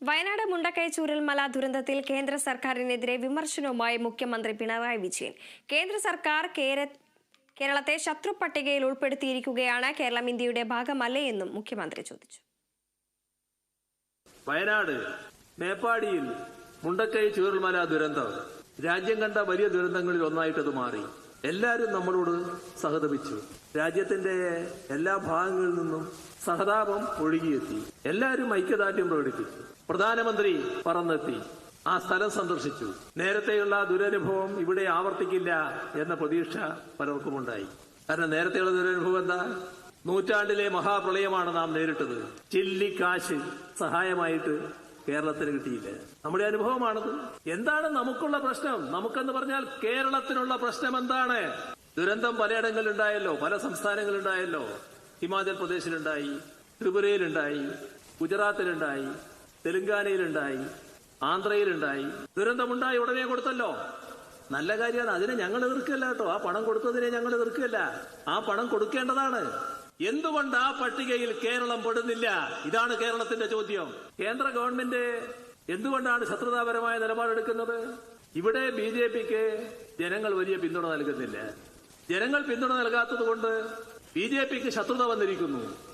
വയനാട് മുണ്ടക്കൈ ചൂരൽമല ദുരന്തത്തിൽ കേന്ദ്ര സർക്കാരിനെതിരെ വിമർശനവുമായി മുഖ്യമന്ത്രി പിണറായി വിജയൻ. കേന്ദ്ര സർക്കാർ കേരളത്തെ ശത്രു പട്ടികയിൽ ഉൾപ്പെടുത്തിയിരിക്കുകയാണ്. കേരളം ഇന്ത്യയുടെ ഭാഗമല്ലേ എന്നും മുഖ്യമന്ത്രി ചോദിച്ചു. വയനാട് മേപ്പാടിയിൽ മുണ്ടക്കൈ ചൂരൽമല ദുരന്തം രാജ്യം കണ്ട വലിയ ദുരന്തങ്ങളിൽ ഒന്നായിട്ടത് മാറി. എല്ലാവരും നമ്മളോട് സഹതപിച്ചു. രാജ്യത്തിന്റെ എല്ലാ ഭാഗങ്ങളിൽ നിന്നും സഹതാപം ഒഴുകിയെത്തി. എല്ലാവരും ഐക്യദാർഢ്യം പ്രകടിപ്പിച്ചു. പ്രധാനമന്ത്രി പറന്നെത്തി ആ സ്ഥലം സന്ദർശിച്ചു. നേരത്തെയുള്ള ദുരനുഭവം ഇവിടെ ആവർത്തിക്കില്ല എന്ന പ്രതീക്ഷ പലർക്കുമുണ്ടായി. കാരണം നേരത്തെയുള്ള ദുരനുഭവം എന്താ? നൂറ്റാണ്ടിലെ മഹാപ്രളയമാണ് നാം നേരിട്ടത്. ചില്ലിക്കാശ് സഹായമായിട്ട് കേരളത്തിന് കിട്ടിയില്ല. നമ്മുടെ അനുഭവമാണത്. എന്താണ് നമുക്കുള്ള പ്രശ്നം? നമുക്കെന്ന് പറഞ്ഞാൽ കേരളത്തിനുള്ള പ്രശ്നം എന്താണ്? ദുരന്തം പലയിടങ്ങളിലുണ്ടായല്ലോ, പല സംസ്ഥാനങ്ങളുണ്ടായല്ലോ. ഹിമാചൽ പ്രദേശിലുണ്ടായി, ത്രിപുരയിലുണ്ടായി, ഗുജറാത്തിലുണ്ടായി, തെലങ്കാനയിലുണ്ടായി, ആന്ധ്രയിലുണ്ടായി. ദുരന്തമുണ്ടായി ഉടനെ കൊടുത്തല്ലോ. നല്ല കാര്യമാണ്. അതിനെ ഞങ്ങൾ എതിർക്കല്ല കേട്ടോ. ആ പണം കൊടുത്തതിനെ ഞങ്ങൾ എതിർക്കല്ല. ആ പണം കൊടുക്കേണ്ടതാണ്. എന്തുകൊണ്ട് ആ പട്ടികയിൽ കേരളം പെടുന്നില്ല? ഇതാണ് കേരളത്തിന്റെ ചോദ്യം. കേന്ദ്ര ഗവൺമെന്റ് എന്തുകൊണ്ടാണ് ശത്രുതാപരമായ നിലപാടെടുക്കുന്നത്? ഇവിടെ ബിജെപിക്ക് ജനങ്ങൾ വലിയ പിന്തുണ നൽകുന്നില്ല. ജനങ്ങൾ പിന്തുണ നൽകാത്തത് കൊണ്ട് ബിജെപിക്ക് ശത്രുത വന്നിരിക്കുന്നു.